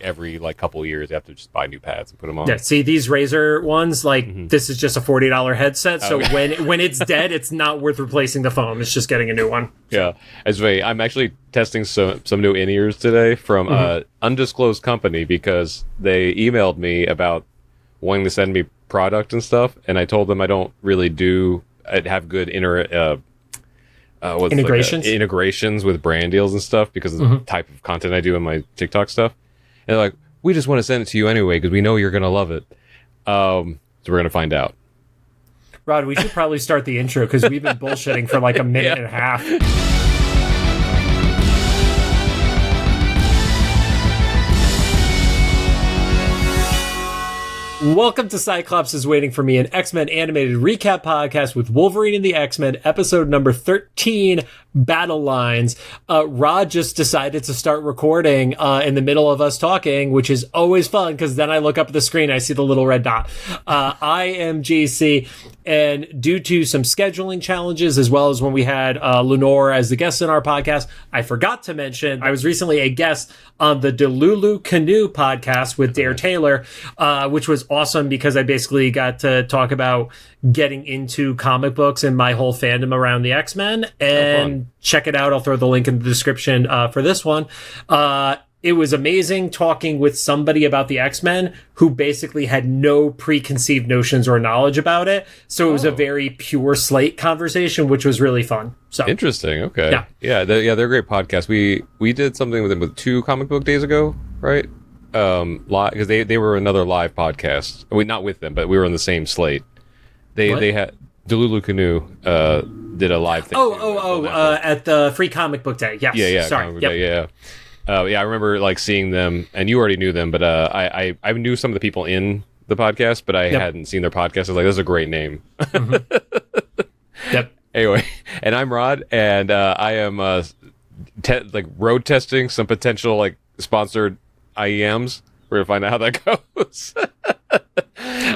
every like couple of years you have to just buy new pads and put them on. Yeah, see these Razer ones, like this is just a $40 headset. So when it's dead, it's not worth replacing the foam. It's just getting a new one. Yeah, I'm actually testing some new in-ears today from undisclosed company because they emailed me about wanting to send me product and stuff, and I told them I don't really have good integrations with brand deals and stuff because of the type of content I do in my TikTok stuff. And they're like, we just want to send it to you anyway because we know you're going to love it. So we're going to find out. Rod, we should probably start the intro because we've been bullshitting for like a minute and a half. Welcome to Cyclops is Waiting for Me, an X-Men animated recap podcast with Wolverine the X-Men, episode number 13, Battle Lines. Rod just decided to start recording in the middle of us talking, which is always fun because then I look up at the screen, I see the little red dot. I am JC, and due to some scheduling challenges, as well as when we had Lenore as the guest in our podcast, I forgot to mention I was recently a guest on the Delulu Canoe podcast with Dare Taylor, which was awesome because I basically got to talk about getting into comic books and my whole fandom around the X-Men. And check it out. I'll throw the link in the description for this one. It was amazing talking with somebody about the X-Men who basically had no preconceived notions or knowledge about it. So it was a very pure slate conversation, which was really fun. So interesting. Okay. Yeah. They're a great podcast. We did something with them with 2 comic book days ago, right? Live, because they were another live podcast. Not with them, but we were on the same slate. They had Delulu Canoe did a live thing. At the Free Comic Book Day. Yes. Yeah. Sorry. Comic Book Day, yeah. I remember like seeing them, and you already knew them, but I knew some of the people in the podcast, but I hadn't seen their podcast. I was like, this is a great name. Yep. Anyway, and I'm Rod, and I am road testing some potential like sponsored IEMs. We're gonna find out how that goes.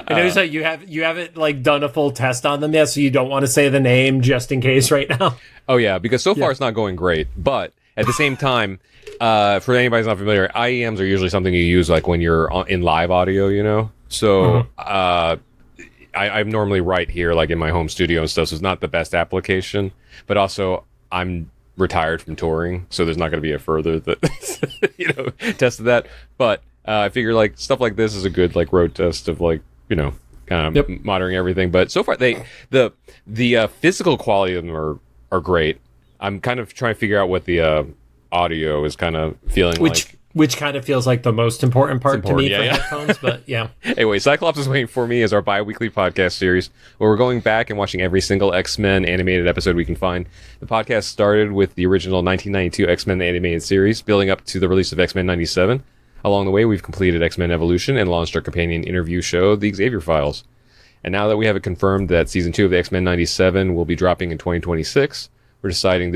I know so you haven't like done a full test on them yet, so you don't want to say the name just in case right now. Oh yeah, because so far it's not going great, but at the same time, for anybody who's not familiar, IEMs are usually something you use like when you're in live audio, you know. So I'm normally right here, like in my home studio and stuff. So it's not the best application, but also I'm retired from touring, so there's not going to be a further test of that. But I figure like stuff like this is a good like road test of like kind of monitoring everything. But so far the physical quality of them are great. I'm kind of trying to figure out what the audio is kind of feeling which kind of feels like the most important part to me for headphones, but yeah. Anyway, Cyclops is Waiting for Me is our bi-weekly podcast series where we're going back and watching every single X-Men animated episode we can find. The podcast started with the original 1992 X-Men animated series, building up to the release of X-Men 97. Along the way, we've completed X-Men Evolution and launched our companion interview show, the Xavier Files. And now that we have it confirmed that Season 2 of the X-Men 97 will be dropping in 2026, we're dedicating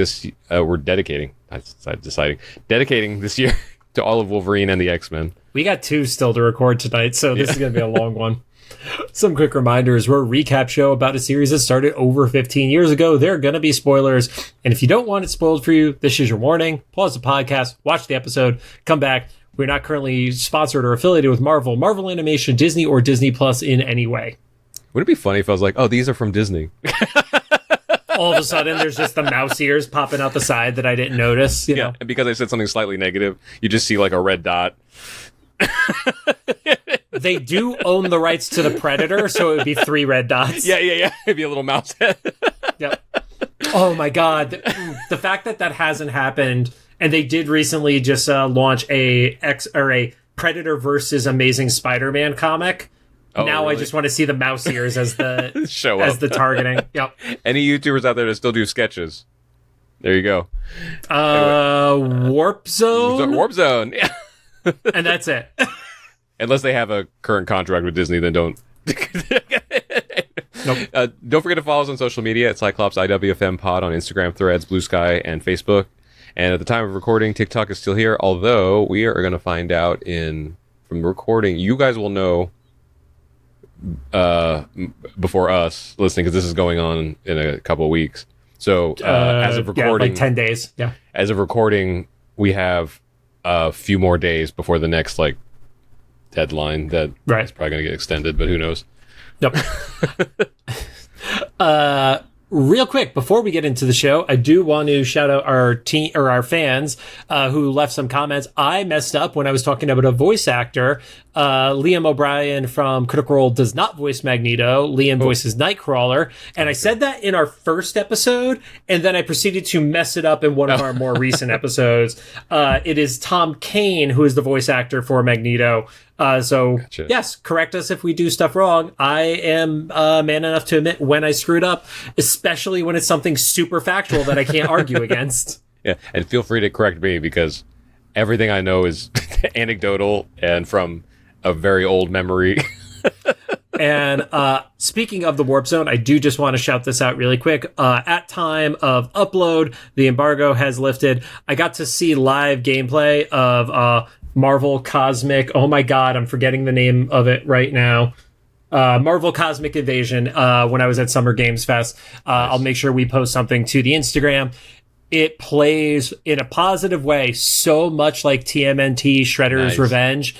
this year to all of Wolverine and the X-Men. We got 2 still to record tonight, so this is going to be a long one. Some quick reminders. We're a recap show about a series that started over 15 years ago. There are going to be spoilers, and if you don't want it spoiled for you, this is your warning. Pause the podcast, watch the episode, come back. We're not currently sponsored or affiliated with Marvel Animation, Disney, or Disney Plus in any way. Wouldn't it be funny if I was like, oh, these are from Disney? All of a sudden, there's just the mouse ears popping out the side that I didn't notice. You know? And because I said something slightly negative, you just see like a red dot. They do own the rights to the Predator, so it would be 3 red dots. Yeah. It'd be a little mouse head. Yep. Oh my God. The fact that hasn't happened, and they did recently just launch a Predator versus Amazing Spider-Man comic. Oh, now really? I just want to see the mouse ears as the the targeting. Yep. Any YouTubers out there that still do sketches? There you go. Warp Zone. Warp Zone. Yeah. And that's it. Unless they have a current contract with Disney, then don't. Nope. Don't forget to follow us on social media at Cyclops IWFM Pod on Instagram, Threads, Blue Sky, and Facebook. And at the time of recording, TikTok is still here. Although we are going to find out from the recording, you guys will know before us listening, because this is going on in a couple of weeks. So as of recording, like 10 days. Yeah. As of recording, we have a few more days before the next like deadline that is probably going to get extended, but who knows? Yep. Real quick, before we get into the show, I do want to shout out our team or our fans who left some comments. I messed up when I was talking about a voice actor. Liam O'Brien from Critical Role does not voice Magneto. Liam voices Nightcrawler. And I said that in our first episode, and then I proceeded to mess it up in one of our more recent episodes. It is Tom Kane who is the voice actor for Magneto. Gotcha. Yes, correct us if we do stuff wrong. I am man enough to admit when I screwed up, especially when it's something super factual that I can't argue against. Yeah, and feel free to correct me because everything I know is anecdotal and from a very old memory. And speaking of the Warp Zone, I do just want to shout this out really quick. At time of upload, the embargo has lifted. I got to see live gameplay of Marvel Cosmic. Oh my God, I'm forgetting the name of it right now. Marvel Cosmic Invasion when I was at Summer Games Fest. Nice. I'll make sure we post something to the Instagram. It plays in a positive way, so much like TMNT Shredder's Revenge,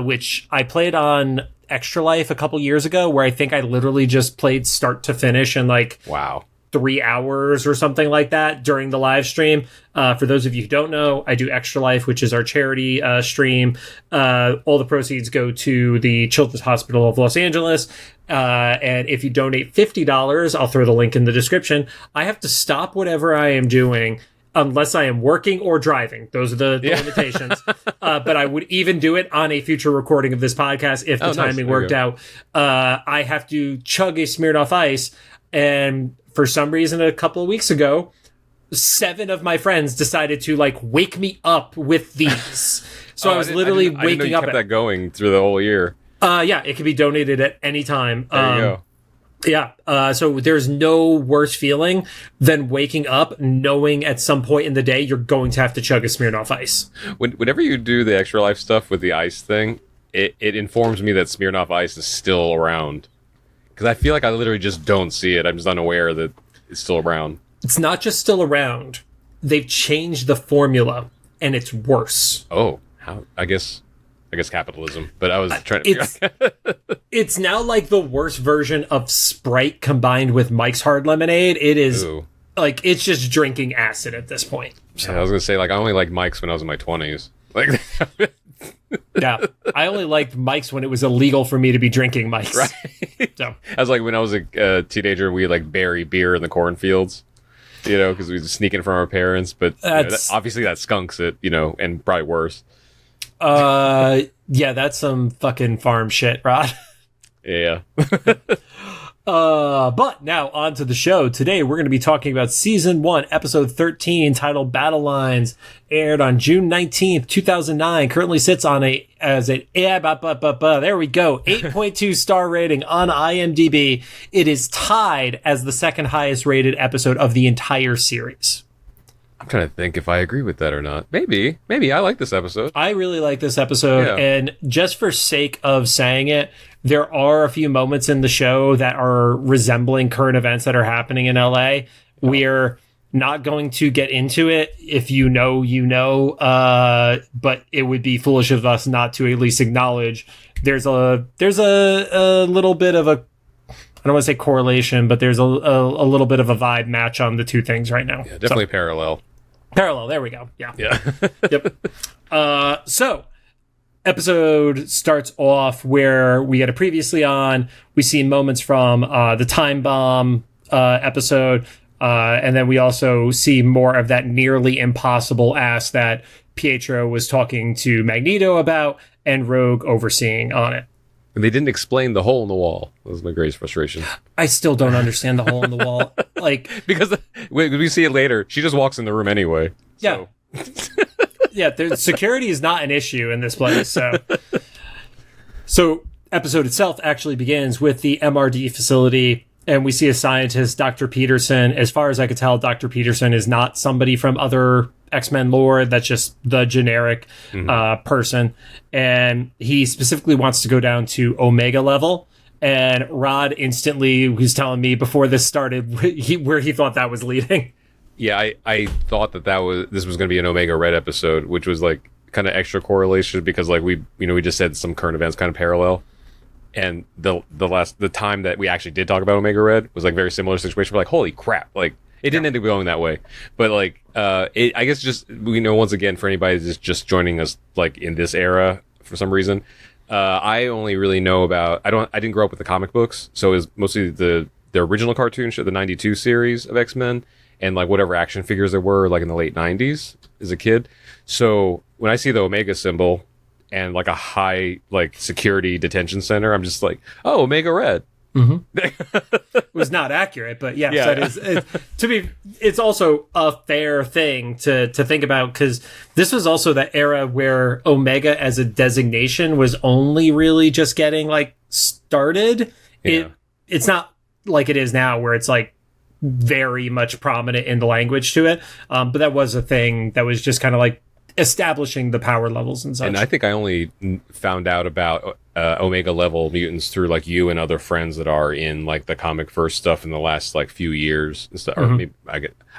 which I played on Extra Life a couple years ago, where I think I literally just played start to finish in like 3 hours or something like that during the live stream. For those of you who don't know, I do Extra Life, which is our charity stream. All the proceeds go to the Children's Hospital of Los Angeles. And if you donate $50, I'll throw the link in the description. I have to stop whatever I am doing unless I am working or driving. Those are the limitations. But I would even do it on a future recording of this podcast if the timing worked out. I have to chug a Smirnoff Ice. And for some reason, a couple of weeks ago, 7 of my friends decided to like wake me up with these. So I was literally waking up. I didn't know you kept that going through the whole year. Yeah, it can be donated at any time. There you go. Yeah, so there's no worse feeling than waking up knowing at some point in the day you're going to have to chug a Smirnoff Ice. Whenever you do the Extra Life stuff with the ice thing, it informs me that Smirnoff Ice is still around. Because I feel like I literally just don't see it. I'm just unaware that it's still around. It's not just still around. They've changed the formula, and it's worse. Oh, how? I guess capitalism. But I was trying to... It's now like the worst version of Sprite combined with Mike's Hard Lemonade. It is... Like, it's just drinking acid at this point. So. Yeah, I was going to say, like, I only liked Mike's when I was in my 20s. Like... Yeah, I only liked Mike's when it was illegal for me to be drinking Mike's. Right. So. I was like, when I was a teenager, we like bury beer in the cornfields, because we were sneaking from our parents. But obviously that skunks it, and probably worse. Yeah, that's some fucking farm shit, Rod. Yeah. But now on to the show. Today we're going to be talking about season 1, episode 13, titled Battle Lines, aired on June 19th, 2009. Currently sits on there we go, 8.2 star rating on IMDb. It is tied as the second highest rated episode of the entire series. I'm trying to think if I agree with that or not. Maybe I like this episode. I really like this episode, and just for sake of saying it, there are a few moments in the show that are resembling current events that are happening in LA. We're not going to get into it. If you know, but it would be foolish of us not to at least acknowledge there's a little bit of a, I don't want to say correlation, but there's a little bit of a vibe match on the two things right now. Yeah, definitely parallel. Parallel, there we go. Yeah. Yep. So episode starts off where we get a previously on. We see moments from the time bomb episode, and then we also see more of that nearly impossible ask that Pietro was talking to Magneto about and Rogue overseeing on it. And they didn't explain the hole in the wall. That was my greatest frustration. I still don't understand the hole in the wall. Like, because we see it later. She just walks in the room anyway. So. Yeah. Yeah, security is not an issue in this place. So episode itself actually begins with the MRD facility, and we see a scientist, Dr. Peterson. As far as I could tell, Dr. Peterson is not somebody from other X-Men lore. That's just the generic person. And he specifically wants to go down to Omega level. And Rod instantly was telling me before this started where he thought that was leading. Yeah, I thought this was going to be an Omega Red episode, which was like kind of extra correlation because like we just said some current events kind of parallel, and the time that we actually did talk about Omega Red was like very similar situation. We're like, holy crap, like it didn't end up going that way, but like I guess just once again for anybody that's just joining us like in this era for some reason, I only really know about I didn't grow up with the comic books, so it was mostly the original cartoon show, the 92 series of X-Men, and like whatever action figures there were like in the late 90s as a kid. So when I see the Omega symbol and like a high like security detention center, I'm just like, oh, Omega Red. It was not accurate, but yes, that is it's also a fair thing to think about, because this was also the era where Omega as a designation was only really just getting like started. It's not like it is now where it's like very much prominent in the language to it, but that was a thing that was just kind of like establishing the power levels and such. And I think I only found out about Omega level mutants through like you and other friends that are in like the comic first stuff in the last like few years and stuff. Or maybe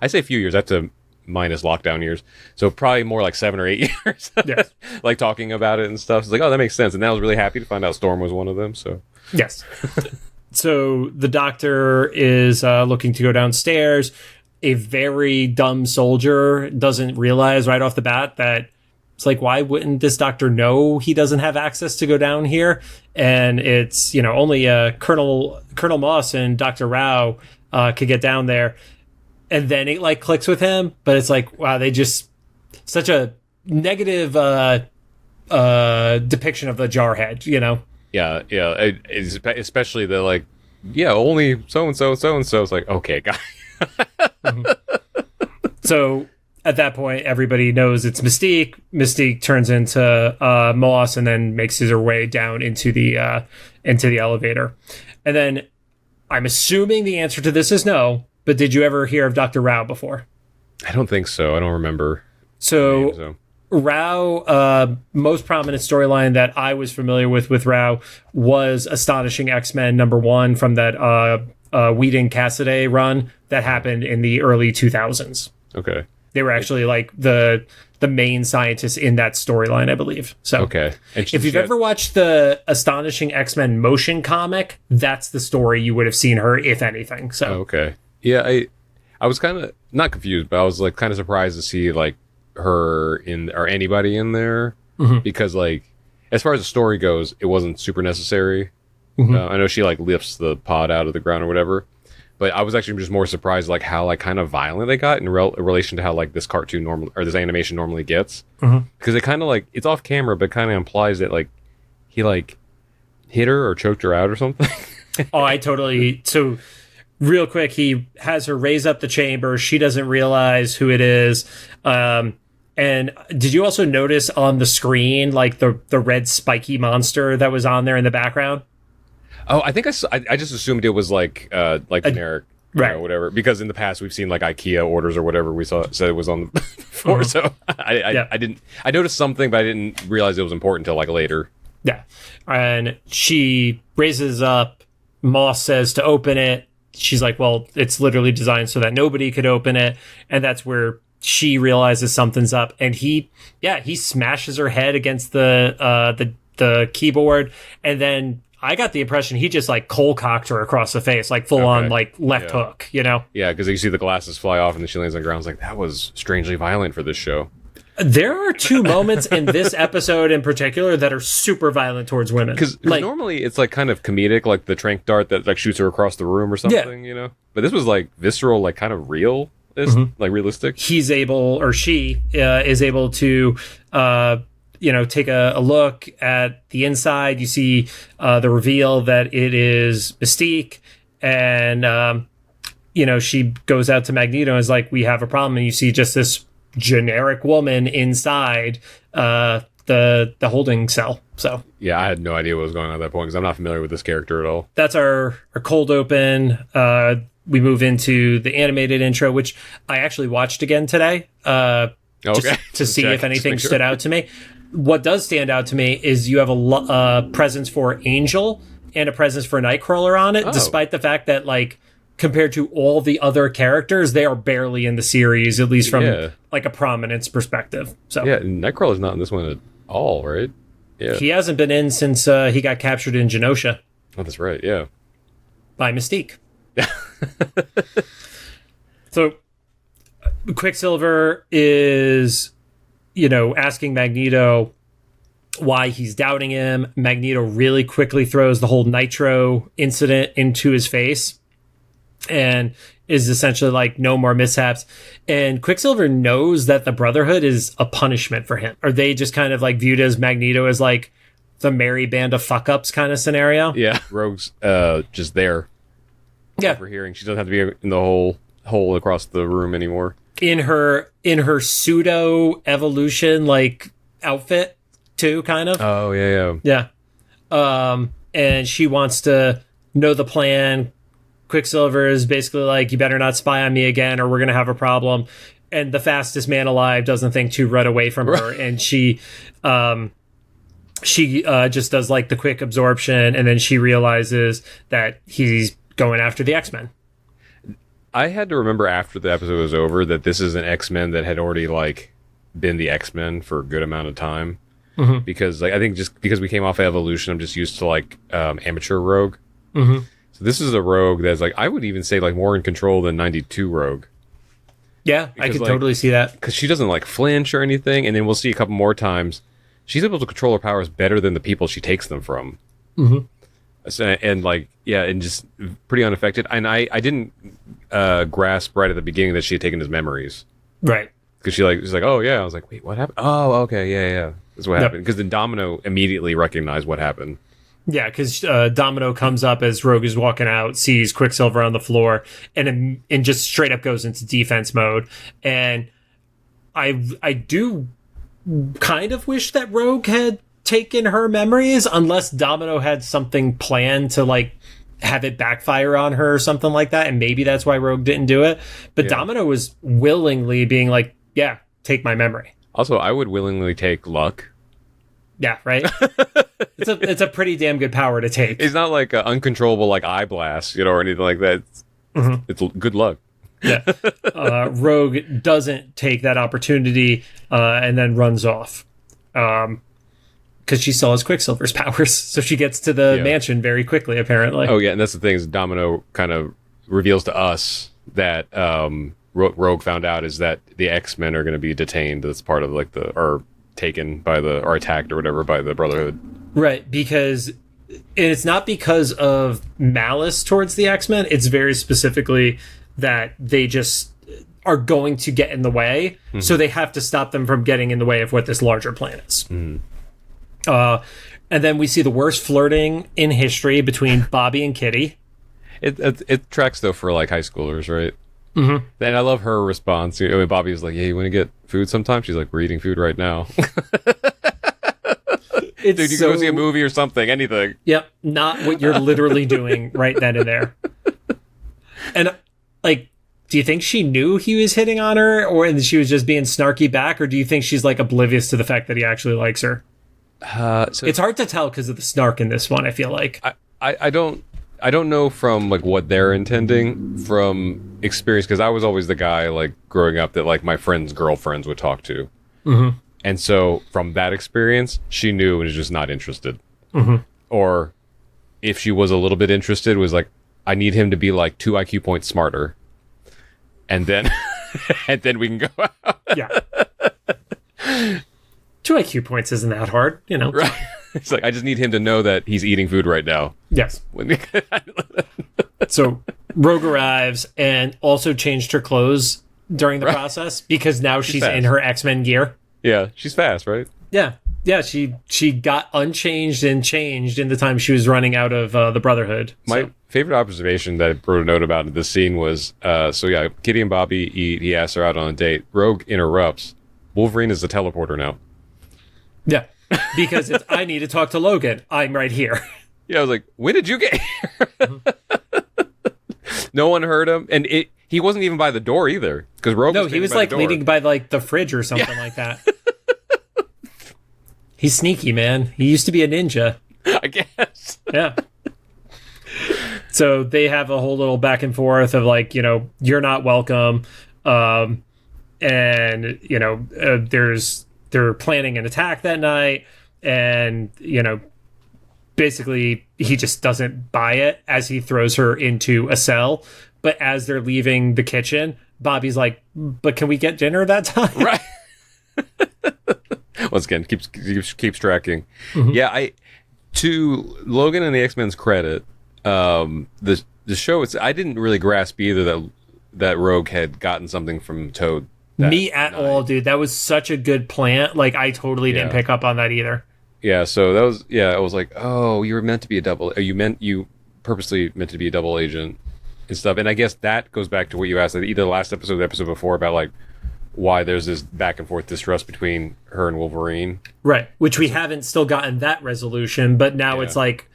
I say few years, that's a minus lockdown years, so probably more like 7 or 8 years. Yes. Like talking about it and stuff. It's like, oh, that makes sense. And I was really happy to find out Storm was one of them. So yes. So the Doctor is looking to go downstairs. A very dumb soldier doesn't realize right off the bat that it's like, why wouldn't this doctor know he doesn't have access to go down here? And it's, only Colonel Moss and Dr. Rao could get down there. And then it like clicks with him, but it's like, wow, they just such a negative depiction of the Jarhead, Yeah. Especially the like, yeah, only so and so. It's like, okay, guy. So at that point, everybody knows it's Mystique. Mystique turns into Moss and then makes her way down into the elevator. And then I'm assuming the answer to this is no, but did you ever hear of Dr. Rao before? I don't think so. I don't remember. So Rao, most prominent storyline that I was familiar with Rao was Astonishing X-Men #1 from that Whedon Cassidy run that happened in the early 2000s. Okay. They were actually like the main scientists in that storyline, I believe. So okay. If you've ever watched the Astonishing X-Men motion comic, that's the story you would have seen her, if anything. So okay. Yeah, I was kind of not confused, but I was like kind of surprised to see like her in or anybody in there, because like as far as the story goes, it wasn't super necessary. I know she like lifts the pod out of the ground or whatever, but I was actually just more surprised like how like kind of violent they got in relation to how like this cartoon normally or this animation normally gets, because it kind of like it's off camera but kind of implies that like he like hit her or choked her out or something. So real quick, he has her raise up the chamber. She doesn't realize who it is. And did you also notice on the screen like the red spiky monster that was on there in the background? Oh, I think I just assumed it was like generic, right? Whatever. Because in the past we've seen like IKEA orders or whatever we said it was on the floor. So I didn't. I noticed something, but I didn't realize it was important until like later. Yeah, and she raises up. Moss says to open it. She's like, "Well, it's literally designed so that nobody could open it," and that's where she realizes something's up. And he smashes her head against the keyboard, and then I got the impression he just like cold-cocked her across the face, like full on like left hook, Yeah, because you see the glasses fly off and then she lands on the ground. I was like, that was strangely violent for this show. There are 2 moments in this episode in particular that are super violent towards women. Because like, normally it's like kind of comedic, like the tranq dart that like shoots her across the room or something, But this was like visceral, like kind of real, like realistic. He's able, or she is able to take a look at the inside. You see the reveal that it is Mystique, and she goes out to Magneto and is like, "We have a problem." And you see just this generic woman inside the holding cell. So yeah, I had no idea what was going on at that point because I'm not familiar with this character at all. That's our cold open. We move into the animated intro, which I actually watched again today. Just to see if anything stood out to me. What does stand out to me is you have a presence for Angel and a presence for Nightcrawler on it, despite the fact that like compared to all the other characters, they are barely in the series, at least from like a prominence perspective. So yeah, Nightcrawler's not in this one at all, right? Yeah, he hasn't been in since he got captured in Genosha. Oh, that's right. Yeah, by Mystique. So Quicksilver is, asking Magneto why he's doubting him. Magneto really quickly throws the whole Nitro incident into his face and is essentially like, no more mishaps. And Quicksilver knows that the Brotherhood is a punishment for him. Are they just kind of like viewed as Magneto as like the merry band of fuck-ups kind of scenario? Yeah, Rogue's just there. Yeah. Overhearing. She doesn't have to be in the whole hole across the room anymore. In her pseudo evolution like outfit too, kind of. Oh yeah. And she wants to know the plan. Quicksilver is basically like, you better not spy on me again or we're gonna have a problem. And the fastest man alive doesn't think to run away from her, and she just does like the quick absorption, and then she realizes that he's going after the X-Men. I had to remember after the episode was over that this is an X-Men that had already like been the X-Men for a good amount of time. Mm-hmm. Because like I think just because we came off Evolution, I'm just used to like amateur Rogue. Mm-hmm. So this is a Rogue that's like, I would even say like more in control than 92 Rogue. Yeah, because, I could totally see that. Because she doesn't like flinch or anything, and then we'll see a couple more times. She's able to control her powers better than the people she takes them from. Mm-hmm. So, and like, yeah, and just pretty unaffected. And I didn't grasp right at the beginning that she had taken his memories. Right. Because she's like, oh yeah. I was like, wait, what happened? Oh, okay, yeah. That's what happened. Because then Domino immediately recognized what happened. Yeah, because Domino comes up as Rogue is walking out, sees Quicksilver on the floor, and just straight up goes into defense mode. And I do kind of wish that Rogue had taken her memories, unless Domino had something planned to like have it backfire on her or something like that, and maybe that's why Rogue didn't do it. But Domino was willingly being like, yeah, take my memory. Also, I would willingly take luck. Yeah, right? It's a pretty damn good power to take. It's not like uncontrollable like eye blast, or anything like that. It's good luck. Yeah. Rogue doesn't take that opportunity and then runs off. Because she still has Quicksilver's powers, so she gets to the mansion very quickly, apparently. Oh, yeah, and that's the thing, is Domino kind of reveals to us that Rogue found out is that the X-Men are going to be detained as part of, like, or taken by or attacked or whatever by the Brotherhood. Right, because it's not because of malice towards the X-Men, it's very specifically that they just are going to get in the way, so they have to stop them from getting in the way of what this larger plan is. Mm-hmm. And then we see the worst flirting in history between Bobby and Kitty. It tracks though for like high schoolers, right? Mm-hmm. And I love her response. Bobby's like, "Hey, you want to get food sometime?" She's like, "We're eating food right now." Dude, you can go see a movie or something, anything. Yep, not what you're literally doing right then and there. And like, do you think she knew he was hitting on her, or she was just being snarky back, or do you think she's like oblivious to the fact that he actually likes her? So it's hard to tell because of the snark in this one, I feel like. I don't know from like what they're intending from experience, because I was always the guy like growing up that like my friends' girlfriends would talk to. Mm-hmm. And so from that experience, she knew and was just not interested. Mm-hmm. Or if she was a little bit interested, was like, I need him to be like 2 IQ points smarter. And then and then we can go out. Yeah. 2 IQ points isn't that hard, Right. It's like, I just need him to know that he's eating food right now. Yes. So Rogue arrives and also changed her clothes during the process, because now she's in her X-Men gear. Yeah, she's fast, right? Yeah. Yeah, she got unchanged and changed in the time she was running out of the Brotherhood. My favorite observation that I wrote a note about in this scene was, Kitty and Bobby eat, he asks her out on a date. Rogue interrupts. Wolverine is the teleporter now. Yeah, because it's, I need to talk to Logan. I'm right here. Yeah, I was like, when did you get here? Mm-hmm. No one heard him. And he wasn't even by the door either. Because Rogue he was like leaning by like the fridge or something like that. He's sneaky, man. He used to be a ninja. I guess. Yeah. So they have a whole little back and forth of like, you know, you're not welcome. And, you know, they're planning an attack that night. And, you know, basically he just doesn't buy it as he throws her into a cell. But as they're leaving the kitchen, Bobby's like, but can we get dinner that time? Right. Once again, keeps tracking. Mm-hmm. Yeah, to Logan and the X-Men's credit, the show, I didn't really grasp either that Rogue had gotten something from Toad. Me at all, dude. That was such a good plant. Like, I totally didn't pick up on that either. Yeah, so that was, I was like, oh, you were meant to be a double, you purposely meant to be a double agent and stuff. And I guess that goes back to what you asked, like, either the last episode or the episode before, about like why there's this back and forth distrust between her and Wolverine. Right, which we haven't still gotten that resolution, but now it's like,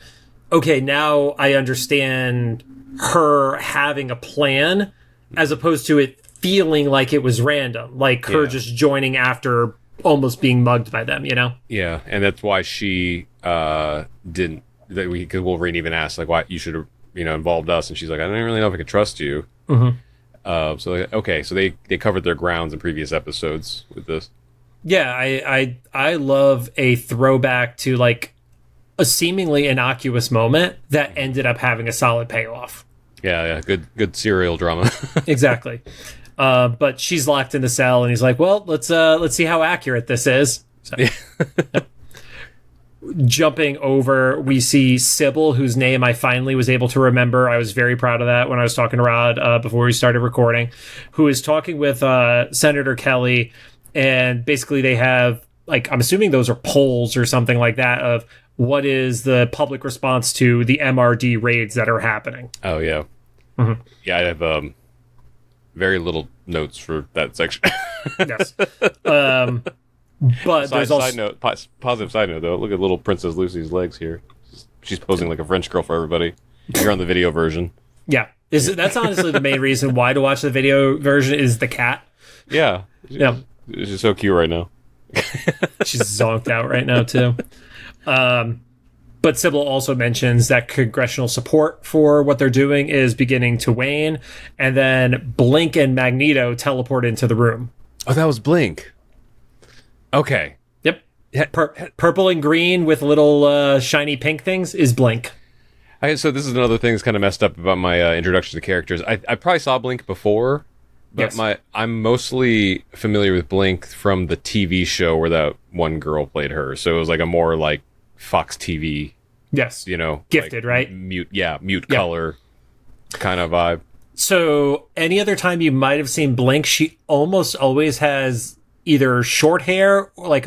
okay, now I understand her having a plan as opposed to it feeling like it was random, like her just joining after almost being mugged by them, you know? Yeah, and that's why she didn't, because Wolverine even asked, like, why you should have, you know, involved us, and she's like, I don't really know if I could trust you. Mm-hmm. So they covered their grounds in previous episodes with this. Yeah, I love a throwback to like a seemingly innocuous moment that ended up having a solid payoff. Yeah, good serial drama. Exactly. But she's locked in the cell, and he's like, well, let's see how accurate this is. So, jumping over, we see Sybil, whose name I finally was able to remember. I was very proud of that when I was talking to Rod before we started recording, who is talking with Senator Kelly, and basically they have, like, I'm assuming those are polls or something like that of what is the public response to the MRD raids that are happening. Oh, yeah. Mm-hmm. Yeah, I have very little notes for that section. Yes. But there's also... positive side note, though. Look at little Princess Lucy's legs here. She's posing like a French girl for everybody. You're on the video version. Yeah. That's honestly the main reason why to watch the video version is the cat. Yeah. She's so cute right now. She's zonked out right now, too. But Sybil also mentions that congressional support for what they're doing is beginning to wane, and then Blink and Magneto teleport into the room. Oh, that was Blink. Okay. Yep. Purple and green with little shiny pink things is Blink. So this is another thing that's kind of messed up about my introduction to characters. I probably saw Blink before, but I'm mostly familiar with Blink from the TV show where that one girl played her. So it was like a more like Fox TV, you know, gifted, like right? Mute color kind of vibe. So any other time you might have seen Blink, she almost always has either short hair or like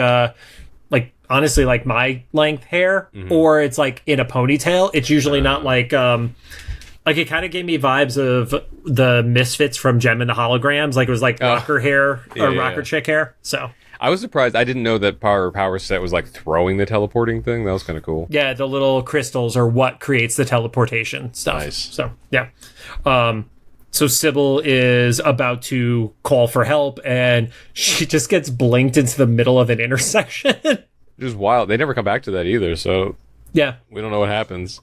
honestly like my length hair, or it's like in a ponytail. It's usually not like it kind of gave me vibes of the Misfits from Gem and the Holograms. Like it was like rocker hair or rocker chick hair. So I was surprised. I didn't know that power set was like throwing the teleporting thing. That was kind of cool. Yeah, the little crystals are what creates the teleportation stuff. Nice. So yeah. So Sybil is about to call for help, and she just gets blinked into the middle of an intersection. Just wild. They never come back to that either. So yeah, we don't know what happens.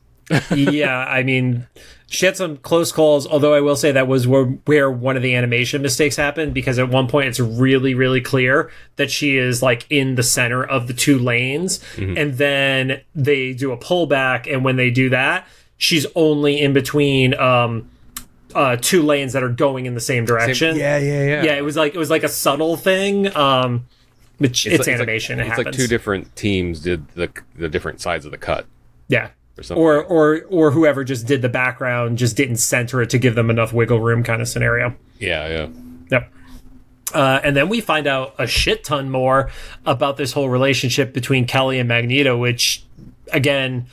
Yeah, I mean, she had some close calls, although I will say that was where one of the animation mistakes happened, because at one point it's really, really clear that she is like in the center of the two lanes, and then they do a pullback, and when they do that, she's only in between two lanes that are going in the same direction. Yeah. Yeah, it was like a subtle thing. Which it's animation. It's like two different teams did the different sides of the cut. Yeah. Or whoever just did the background just didn't center it to give them enough wiggle room kind of scenario. Yeah. Yep. And then we find out a shit ton more about this whole relationship between Kelly and Magneto, which, again,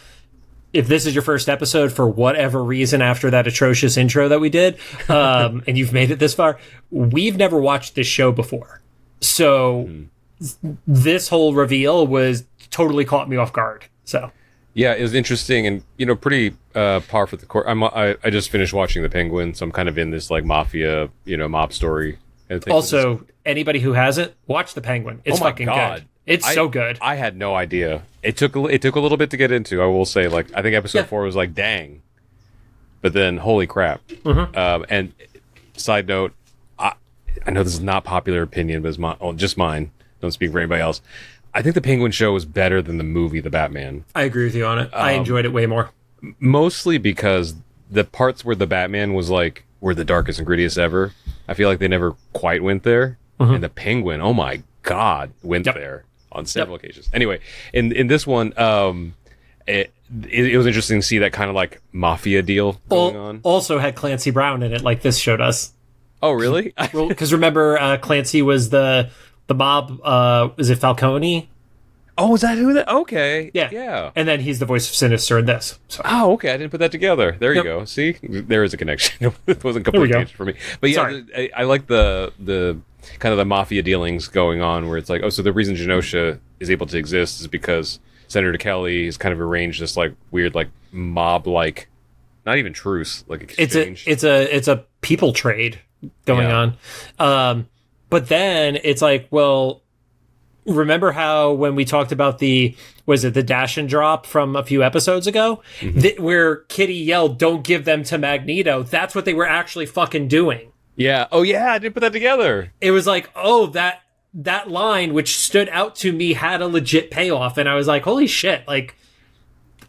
if this is your first episode for whatever reason after that atrocious intro that we did, and you've made it this far, we've never watched this show before. So this whole reveal was totally caught me off guard. So yeah, it was interesting and, pretty par for the course. I just finished watching The Penguin, so I'm kind of in this like mafia, mob story. Also, anybody who hasn't, watch The Penguin. It's fucking good. It's so good. I had no idea. It took a little bit to get into. I will say, like, I think episode 4 was like, dang. But then, holy crap! And side note, I know this is not popular opinion, but it's just mine. Don't speak for anybody else. I think the Penguin show is better than the movie The Batman. I agree with you on it. I enjoyed it way more. Mostly because the parts where the Batman was like, were the darkest and grittiest ever. I feel like they never quite went there. And the Penguin, oh my God, went there on several occasions. Anyway, in this one, it was interesting to see that kind of like mafia deal going on. Also had Clancy Brown in it, like this showed us. Oh, really? Because remember, Clancy was the mob. Is it Falcone? Oh, is that who that? Okay. Yeah. And then he's the voice of Sinister in this. So. Oh, okay. I didn't put that together. There you go. See, there is a connection. It wasn't completely for me. But yeah, I like the kind of the mafia dealings going on where it's like, oh, so the reason Genosha is able to exist is because Senator Kelly has kind of arranged this like weird like mob like, not even truce, like exchange. It's a people trade going on. But then it's like, well, remember how when we talked about the dash and drop from a few episodes ago, where Kitty yelled, "Don't give them to Magneto." That's what they were actually fucking doing. Yeah. Oh yeah, I didn't put that together. It was like, oh, that line, which stood out to me, had a legit payoff, and I was like, holy shit! Like,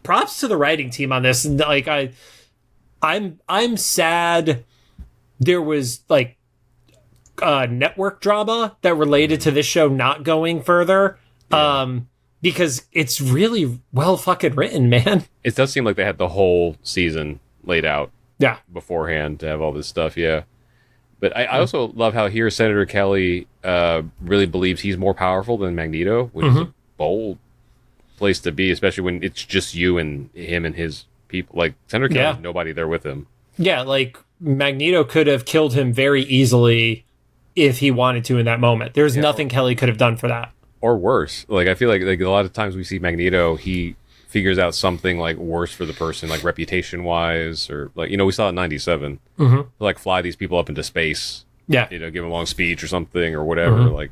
props to the writing team on this. And like, I'm sad there was like network drama that related to this show not going further. Because it's really well fucking written, man. It does seem like they had the whole season laid out beforehand to have all this stuff, But I also love how here Senator Kelly really believes he's more powerful than Magneto, which is a bold place to be, especially when it's just you and him and his people. Like, Senator Kelly has nobody there with him. Yeah, like, Magneto could have killed him very easily if he wanted to in that moment. There's nothing Kelly could have done for that. Or worse. Like, I feel like a lot of times we see Magneto, he figures out something like worse for the person, like reputation wise, or like, we saw it in 97. Like fly these people up into space. Yeah. Give a long speech or something or whatever. Like,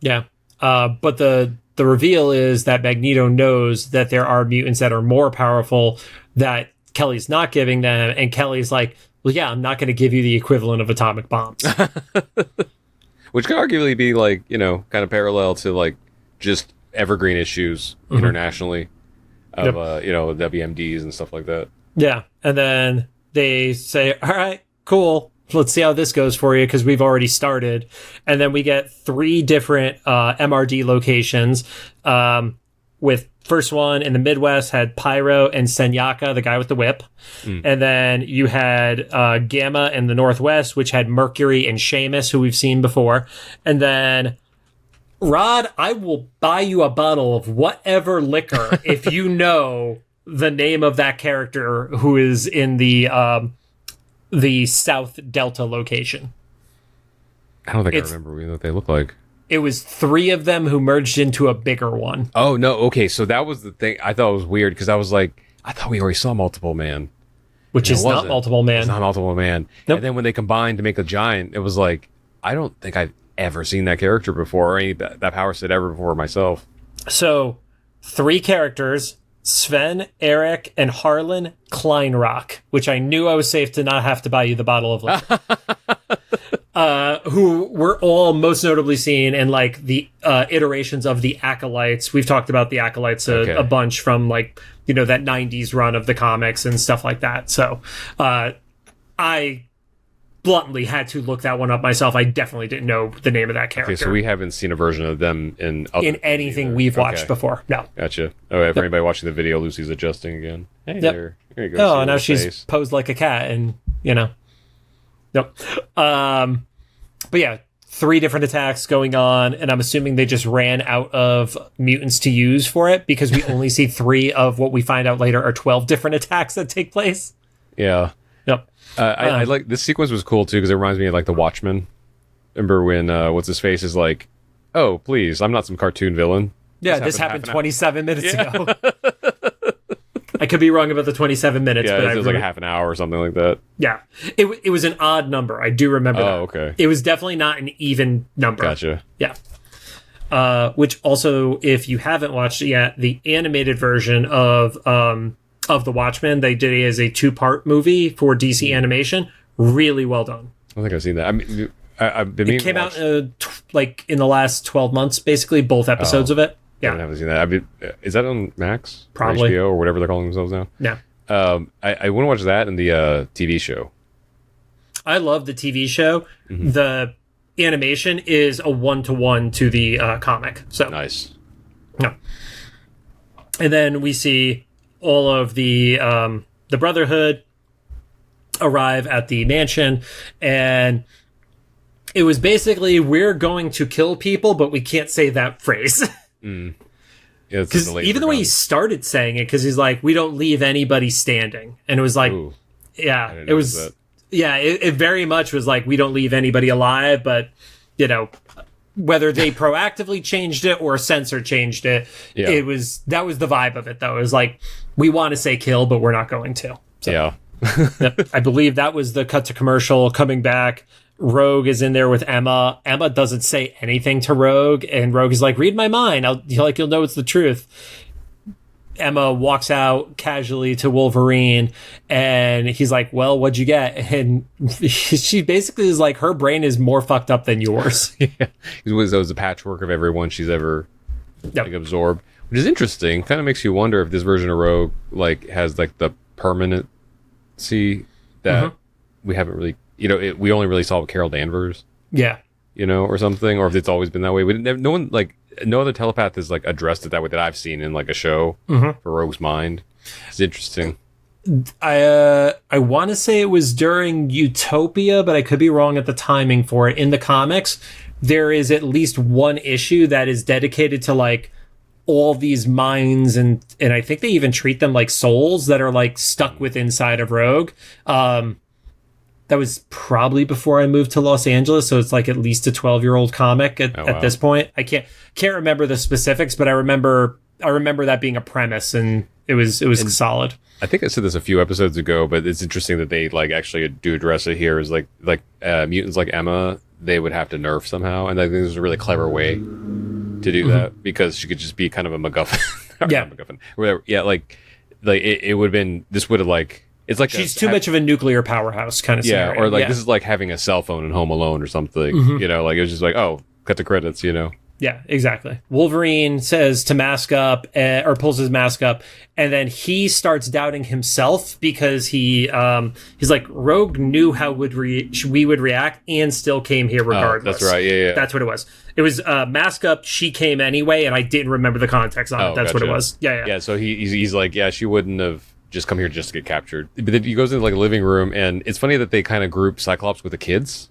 yeah. But the reveal is that Magneto knows that there are mutants that are more powerful that Kelly's not giving them, and Kelly's like, well, yeah, I'm not going to give you the equivalent of atomic bombs. Which could arguably be like, kind of parallel to like just evergreen issues internationally of, WMDs and stuff like that. Yeah. And then they say, all right, cool. Let's see how this goes for you, because we've already started. And then we get 3 different MRD locations, with first one in the Midwest had Pyro and Senyaka, the guy with the whip. And then you had Gamma in the Northwest, which had Mercury and Seamus, who we've seen before. And then, Rod, I will buy you a bottle of whatever liquor if you know the name of that character who is in the South Delta location. I don't think I remember what they look like. It was 3 of them who merged into a bigger one. Oh, no. Okay, so that was the thing. I thought it was weird because I was like, I thought we already saw Multiple Man. Which is not Multiple Man. It's not Multiple Man. Nope. And then when they combined to make a giant, it was like, I don't think I've ever seen that character before, or any that power set ever before myself. So, 3 characters, Sven, Eric, and Harlan Kleinrock, which I knew I was safe to not have to buy you the bottle of liquor. Who were all most notably seen in like the iterations of the Acolytes. We've talked about the Acolytes a bunch from like, that 90s run of the comics and stuff like that. So I bluntly had to look that one up myself. I definitely didn't know the name of that character. Okay, so we haven't seen a version of them in anything we've watched before. No. Gotcha. Oh, yeah, for anybody watching the video, Lucy's adjusting again. Hey there. Here you go. Oh, now she's posed like a cat and, Yep. But yeah, 3 different attacks going on, and I'm assuming they just ran out of mutants to use for it, because we only see 3 of what we find out later are 12 different attacks that take place. Yeah. Yep. I like this sequence was cool too, because it reminds me of like the Watchmen. Remember when what's his face is like, "Oh, please, I'm not some cartoon villain." Yeah, this happened 27 minutes ago. I could be wrong about the 27 minutes. Yeah, but it was like a half an hour or something like that. Yeah. It was an odd number. I do remember that. Oh, okay. It was definitely not an even number. Gotcha. Yeah. Which also, if you haven't watched it yet, the animated version of of the Watchmen. They did it as a 2-part movie for DC Animation. Really well done. I don't think I've seen that. I mean, I've been. It came out like in the last 12 months, basically both episodes of it. Yeah, I haven't seen that. Is that on Max? Probably. Or HBO or whatever they're calling themselves now. Yeah. I want to watch that and the TV show. I love the TV show. Mm-hmm. The animation is a 1-to-1 to the comic. So nice. No. And then we see all of the Brotherhood arrive at the mansion, and it was basically, we're going to kill people, but we can't say that phrase. Mm. Yeah, because even the way he started saying it, because he's like, we don't leave anybody standing, and it was like, Ooh, yeah, it was, yeah, it very much was like, we don't leave anybody alive, but whether they proactively changed it or a censor changed it, that was the vibe of it, though. It was like, we want to say kill, but we're not going to. So, yeah. Yep. I believe that was the cut to commercial. Coming back, Rogue is in there with Emma. Emma doesn't say anything to Rogue, and Rogue is like, read my mind. You'll know it's the truth. Emma walks out casually to Wolverine, and he's like, well, what'd you get? And she basically is like, her brain is more fucked up than yours. Yeah. It was a patchwork of everyone she's ever absorbed, which is interesting. Kind of makes you wonder if this version of Rogue has the permanency that we haven't really, we only really saw with Carol Danvers. Yeah. Or something, or if it's always been that way. No other telepath has addressed it that way that I've seen in a show for Rogue's mind. It's interesting. I want to say it was during Utopia, but I could be wrong at the timing for it. In the comics, there is at least one issue that is dedicated to all these minds, and I think they even treat them like souls that are stuck with inside of Rogue. That was probably before I moved to Los Angeles, so it's at least a 12-year-old comic at this point. I can't remember the specifics, but I remember that being a premise, and it was solid. I think I said this a few episodes ago, but it's interesting that they actually do address it here. Is mutants like Emma, they would have to nerf somehow, and I think there's a really clever way to do that, because she could just be kind of a MacGuffin. Yeah, not MacGuffin, or whatever. Yeah, it would have been. This would have it's she's too much of a nuclear powerhouse kind of scenario. Yeah, or this is having a cell phone in Home Alone or something. It was just oh, cut the credits. Yeah, exactly. Wolverine says to mask up, or pulls his mask up, and then he starts doubting himself because he's like, Rogue knew how we would react and still came here regardless. Oh, that's right. Yeah. That's what it was. It was mask up. She came anyway, and I didn't remember the context on it. That's what it was. Yeah. Yeah. So he's like, yeah, she wouldn't have just come here just to get captured. But then he goes into a living room, and it's funny that they kind of group Cyclops with the kids,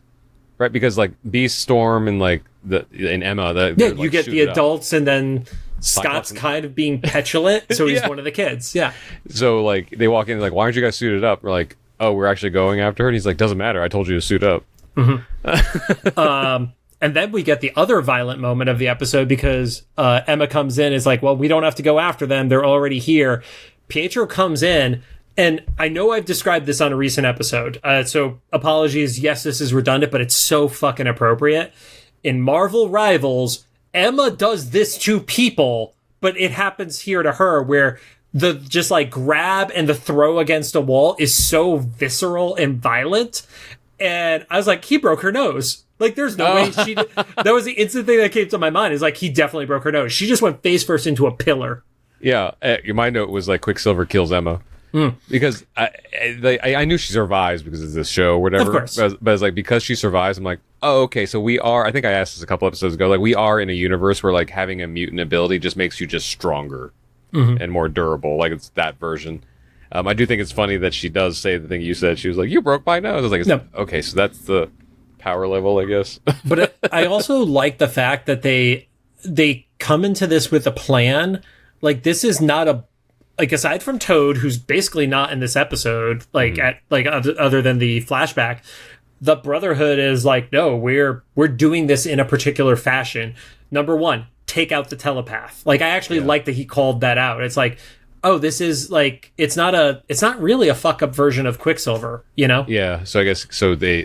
right? Because Beast, Storm, and and Emma, you get the adults, and then Scott's kind of being petulant, so he's one of the kids. Yeah. So they walk in, why aren't you guys suited up? We're like, oh, we're actually going after her. And he's like, doesn't matter. I told you to suit up. And then we get the other violent moment of the episode, because Emma comes in, is like, well, we don't have to go after them. They're already here. Pietro comes in, and I know I've described this on a recent episode, so apologies. Yes, this is redundant, but it's so fucking appropriate. In Marvel Rivals, Emma does this to people, but it happens here to her, where the just grab and the throw against a wall is so visceral and violent. And I was like, he broke her nose. There's no way she did. That was the instant thing that came to my mind, is he definitely broke her nose. She just went face first into a pillar. Yeah, my note was Quicksilver kills Emma, because I knew she survives because of this show or whatever. Of course. But it's because she survives, I'm like, oh, okay, so we are, I think I asked this a couple episodes ago, we are in a universe where having a mutant ability just makes you just stronger and more durable. It's that version. I do think it's funny that she does say the thing you said. She was like, you broke my nose. I was no. Okay, so that's the power level, I guess. But I also like the fact that they come into this with a plan. This is not aside from Toad, who's basically not in this episode, other than the flashback, the Brotherhood is no, we're doing this in a particular fashion. Number one, take out the telepath. I actually like that he called that out. It's oh, this is it's not really a fuck up version of Quicksilver, Yeah. So I guess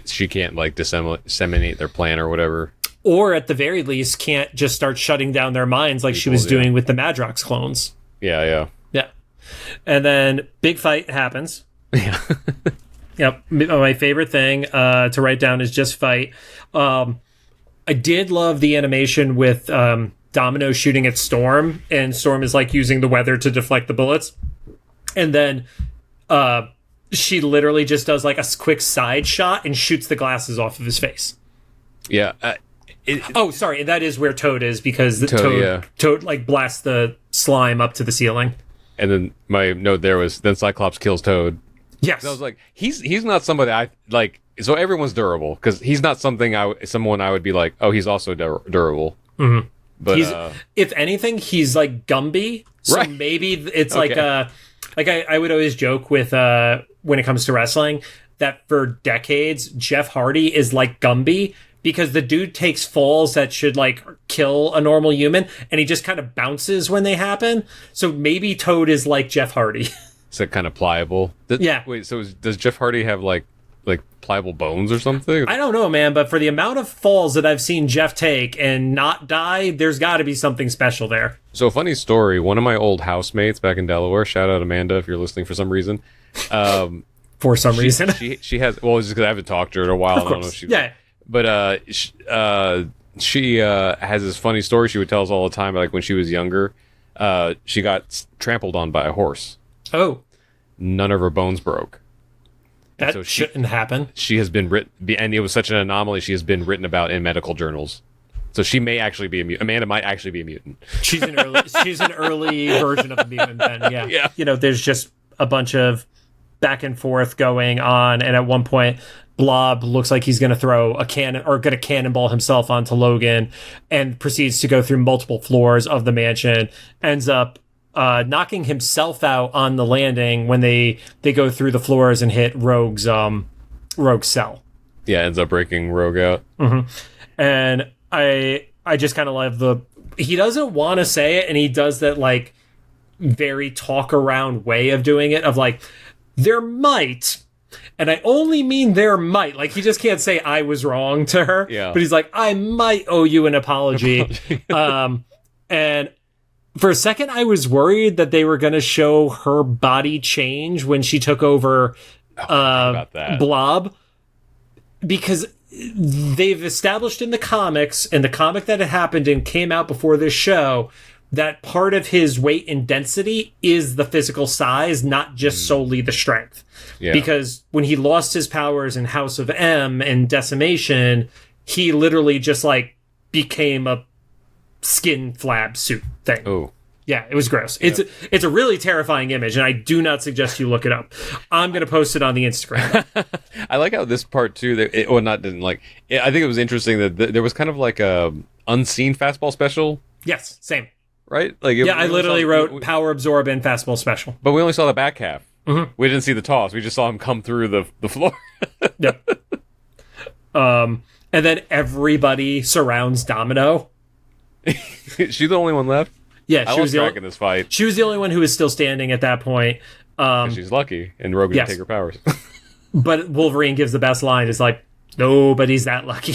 she can't disseminate their plan or whatever. Or at the very least, can't just start shutting down their minds she was doing with the Madrox clones. Yeah. And then big fight happens. Yeah. Yep. My favorite thing to write down is just fight. I did love the animation with Domino shooting at Storm, and Storm is like using the weather to deflect the bullets. And then she literally just does like a quick side shot and shoots the glasses off of his face. Yeah. Sorry. And that is where Toad is, because the Toad like blasts the slime up to the ceiling. And then my note there was, then Cyclops kills Toad. Yes. I was like, he's not somebody I like. So everyone's durable, because he's not someone I would be like, oh, he's also durable. Mm-hmm. But if anything, he's like Gumby. So right. maybe it's like I would always joke with when it comes to wrestling that for decades Jeff Hardy is like Gumby, because the dude takes falls that should like kill a normal human, and he just kind of bounces when they happen. So maybe Toad is like Jeff Hardy. Is it kind of pliable? Yeah. Wait, so does Jeff Hardy have like pliable bones or something? I don't know, man, but for the amount of falls that I've seen Jeff take and not die, there's got to be something special there. So funny story, one of my old housemates back in Delaware, shout out Amanda if you're listening for some reason. For some reason. She has, well, it's just because I haven't talked to her in a while. Of course. I don't know if she, yeah. But she has this funny story she would tell us all the time, like when she was younger, she got trampled on by a horse. Oh. None of her bones broke. That shouldn't happen. She has been written, and it was such an anomaly, she has been written about in medical journals. So she may actually be a mutant. Amanda might actually be a mutant. She's an early version of a mutant then, yeah. Yeah. You know, there's just a bunch of back and forth going on, and at one point Blob looks like he's going to throw a cannon or going to cannonball himself onto Logan, and proceeds to go through multiple floors of the mansion, ends up knocking himself out on the landing when they go through the floors and hit Rogue's cell. Yeah, ends up breaking Rogue out. Mm-hmm. And I just kind of love he doesn't want to say it, and he does that like very talk around way of doing it, of like, there might, and I only mean there might, like he just can't say I was wrong to her. Yeah. But he's like, I might owe you an apology. And for a second, I was worried that they were going to show her body change when she took over Blob, because they've established in the comics, and the comic that it happened in came out before this show, that part of his weight and density is the physical size, not just solely the strength. Yeah. Because when he lost his powers in House of M and Decimation, he literally just like became a skin flab suit thing. Oh. Yeah, it was gross. Yeah. It's a really terrifying image, and I do not suggest you look it up. I'm going to post it on the Instagram. I like how this part too, I think it was interesting that there was kind of like a unseen fastball special. Yes, same. Right? Like I literally wrote power absorb and fastball special. But we only saw the back half. Mm-hmm. We didn't see the toss. We just saw him come through the floor. Yep. And then everybody surrounds Domino. She's the only one left? Yeah, she was in this fight. She was the only one who was still standing at that point. She's lucky, and Rogue didn't take her powers. But Wolverine gives the best line, is like, nobody's that lucky.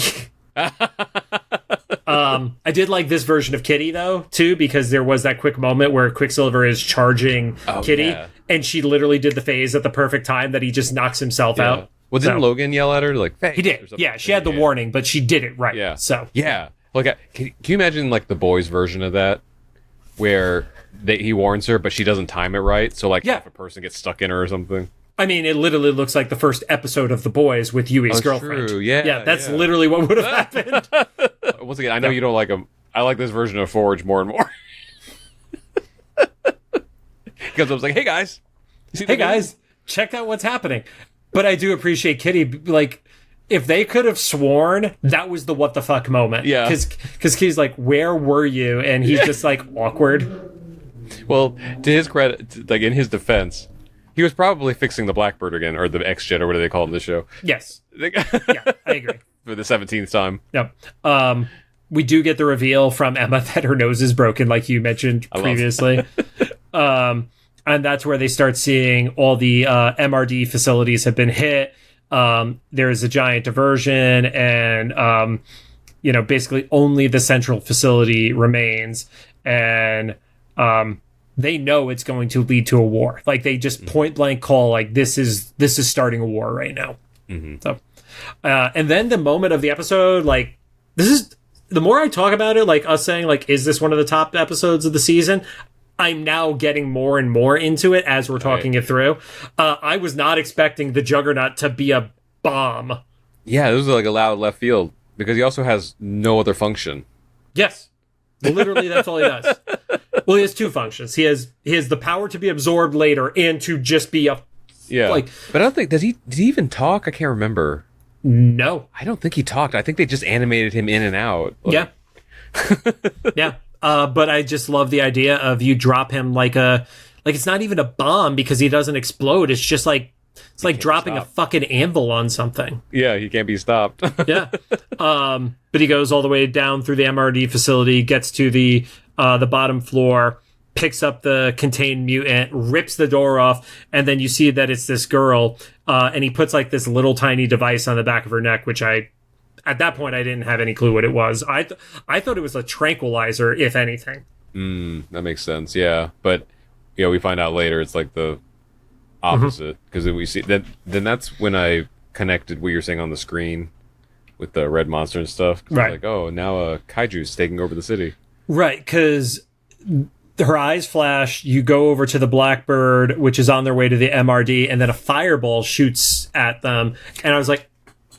I did like this version of Kitty, though, too, because there was that quick moment where Quicksilver is charging Kitty, and she literally did the phase at the perfect time that he just knocks himself out. Well, didn't Logan yell at her? Like, phase? He did. Yeah, she had the warning, but she did it right. Yeah. So. Yeah. Like, can you imagine, like, the boys' version of that? Where he warns her, but she doesn't time it right, so like half a person gets stuck in her or something. I mean, it literally looks like the first episode of The Boys with Yui's girlfriend. True. Yeah, that's literally what would have happened. Once again, I know you don't like him. I like this version of Forge more and more. Because I was like, hey guys, check out what's happening. But I do appreciate Kitty, like, if they could have sworn that was the what the fuck moment. Yeah. Because Kitty's like, where were you? And he's just like, awkward. Well, to his credit, like in his defense, he was probably fixing the Blackbird again, or the X-Jet, or what do they call it in the show. Yes. Yeah, I agree. For the 17th time. Yep. We do get the reveal from Emma that her nose is broken, like you mentioned previously. And that's where they start seeing all the MRD facilities have been hit. There is a giant diversion, and basically only the central facility remains. And they know it's going to lead to a war. Like they just point blank call like this is starting a war right now. So, and then the moment of the episode, like this is the more I talk about it, like us saying like, is this one of the top episodes of the season? I'm now getting more and more into it as we're talking it through. I was not expecting the Juggernaut to be a bomb. Yeah, this was like a loud left field because he also has no other function. Yes. Literally, that's all he does. Well, he has two functions. He has the power to be absorbed later and to just be a... Yeah. Like, but I don't think... Did he even talk? I can't remember. No. I don't think he talked. I think they just animated him in and out. Like... Yeah. Yeah. But I just love the idea of you drop him like it's not even a bomb because he doesn't explode. It's just like... It's like dropping a fucking anvil on something. Yeah, he can't be stopped. Yeah. But he goes all the way down through the MRD facility, gets to the bottom floor, picks up the contained mutant, rips the door off, and then you see that it's this girl, and he puts like this little tiny device on the back of her neck, which at that point, I didn't have any clue what it was. I thought it was a tranquilizer, if anything. That makes sense, yeah. But, we find out later it's like the opposite, because we see that. Then that's when I connected what you're saying on the screen with the red monster and stuff. Right. Like, oh, now kaiju's taking over the city. Right, because her eyes flash. You go over to the Blackbird, which is on their way to the MRD, and then a fireball shoots at them. And I was like,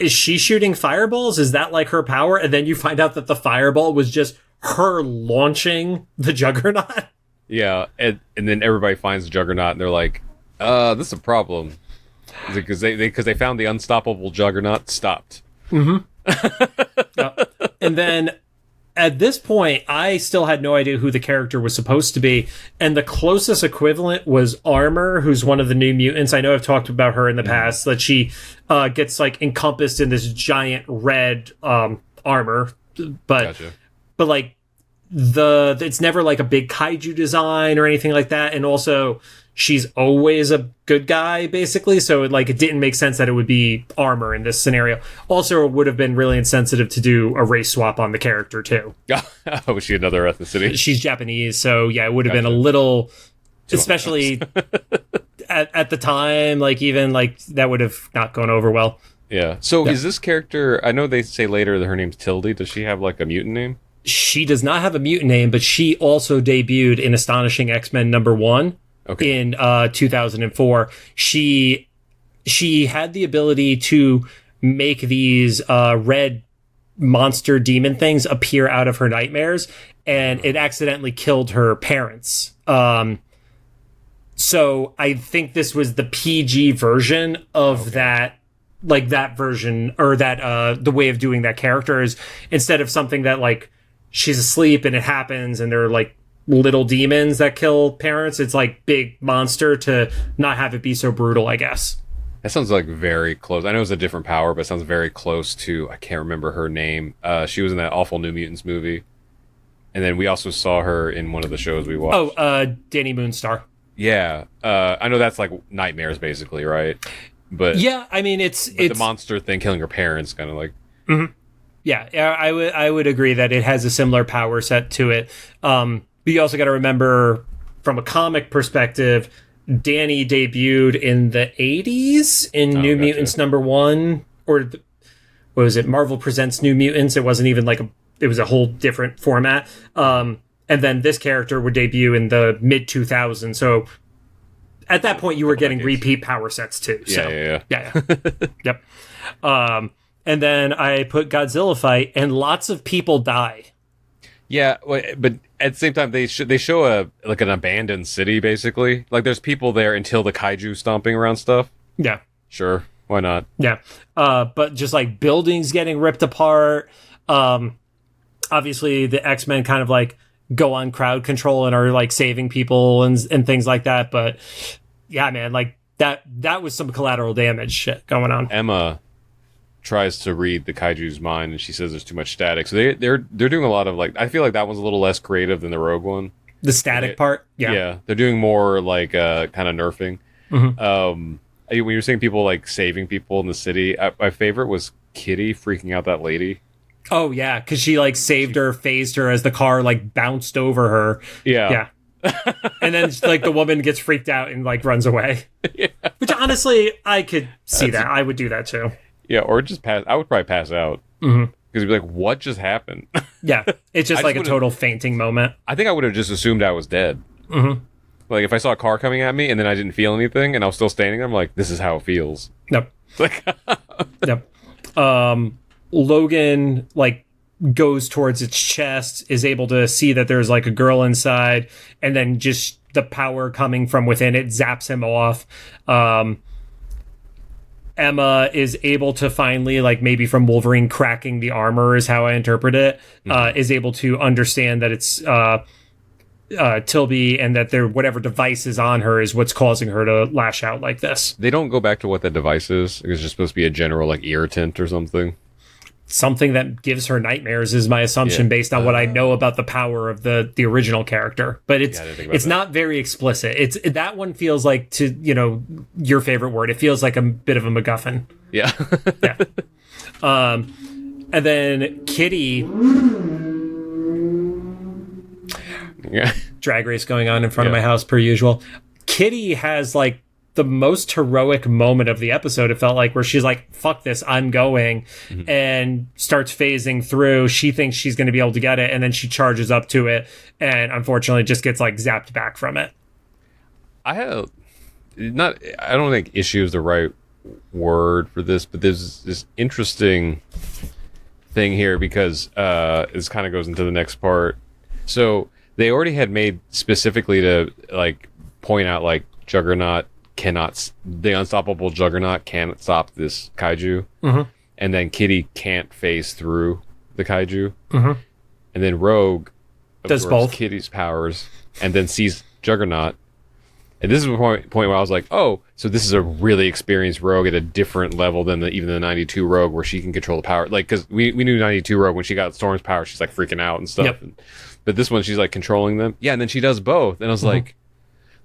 is she shooting fireballs? Is that like her power? And then you find out that the fireball was just her launching the Juggernaut. Yeah, and then everybody finds the Juggernaut, and they're like, this is a problem. Because they found the unstoppable Juggernaut stopped. And then at this point, I still had no idea who the character was supposed to be. And the closest equivalent was Armor, who's one of the New Mutants. I know I've talked about her in the past, that she gets like encompassed in this giant red armor. But like it's never like a big kaiju design or anything like that. And also she's always a good guy, basically. So it didn't make sense that it would be Armor in this scenario. Also, it would have been really insensitive to do a race swap on the character too. Oh, was she another ethnicity? She's Japanese, so yeah, it would have been a little, especially at the time, like even like that would have not gone over well. Yeah. So is this character? I know they say later that her name's Tildy. Does she have like a mutant name? She does not have a mutant name, but she also debuted in Astonishing X-Men #1. Okay. In 2004, she had the ability to make these red monster demon things appear out of her nightmares, and it accidentally killed her parents. So I think this was the PG version of that, like that version, or that the way of doing that character is instead of something that like she's asleep and it happens and they're like little demons that kill parents, it's like big monster to not have it be so brutal, I guess. That sounds like very close. I know it's a different power, but it sounds very close to, I can't remember her name. She was in that awful New Mutants movie. And then we also saw her in one of the shows we watched. Danny Moonstar. Yeah. I know that's like nightmares basically, right? But yeah, I mean it's the monster thing killing her parents kind of like. Mm-hmm. Yeah, I would agree that it has a similar power set to it. But you also got to remember, from a comic perspective, Danny debuted in the 80s in New Mutants #1, or what was it? Marvel Presents New Mutants. It wasn't even like it was a whole different format. And then this character would debut in the mid 2000s. So at that point, you were getting repeat power sets too. So, yeah. Yep. And then I put Godzilla fight, and lots of people die. Yeah, but at the same time, they show an abandoned city, basically. Like, there's people there until the kaiju stomping around stuff. Yeah. Sure, why not? Yeah. But just, like, buildings getting ripped apart. Obviously, the X-Men kind of, like, go on crowd control and are, like, saving people and things like that. But, yeah, man, like, that was some collateral damage shit going on. Emma tries to read the kaiju's mind, and she says there's too much static. So they're doing a lot of like, I feel like that one's a little less creative than the Rogue One. The static part, yeah, they're doing more like kind of nerfing. Mm-hmm. When you're seeing people like saving people in the city, my favorite was Kitty freaking out that lady. Oh yeah, because she like saved her, phased her as the car like bounced over her. Yeah. And then like the woman gets freaked out and like runs away. Yeah. Which honestly, I could see that. I would do that too. Yeah, or just pass. I would probably pass out. Because you'd be like, what just happened? Yeah, it's just like a total fainting moment. I think I would have just assumed I was dead. Like if I saw a car coming at me and then I didn't feel anything and I was still standing there, I'm like, this is how it feels. Nope. Like, Yep. Logan like goes towards its chest, is able to see that there's like a girl inside, and then just the power coming from within it zaps him off. Emma is able to finally, like maybe from Wolverine cracking the armor is how I interpret it, is able to understand that it's Tilby, and that whatever device is on her is what's causing her to lash out like this. They don't go back to what that device is. It's just supposed to be a general like irritant or something. Something that gives her nightmares is my assumption based on what I know about the power of the original character. But it's not very explicit. That one feels like, to your favorite word, it feels like a bit of a MacGuffin. Yeah. Yeah. And then Kitty. Yeah. Drag race going on in front of my house per usual. Kitty has like the most heroic moment of the episode, it felt like, where she's like, fuck this, I'm going, and starts phasing through. She thinks she's going to be able to get it, and then she charges up to it, and unfortunately just gets like zapped back from it. I don't think issue is the right word for this, but there's this interesting thing here because this kind of goes into the next part. So they already had made specifically to like point out like the unstoppable Juggernaut can't stop this kaiju, and then Kitty can't phase through the kaiju, and then Rogue does both Kitty's powers and then sees Juggernaut, and this is the point where I was like, oh, so this is a really experienced Rogue at a different level than even the 92 Rogue, where she can control the power, like, because we knew 92 Rogue, when she got Storm's power, she's like freaking out and stuff, but this one she's like controlling them, and then she does both, and I was like,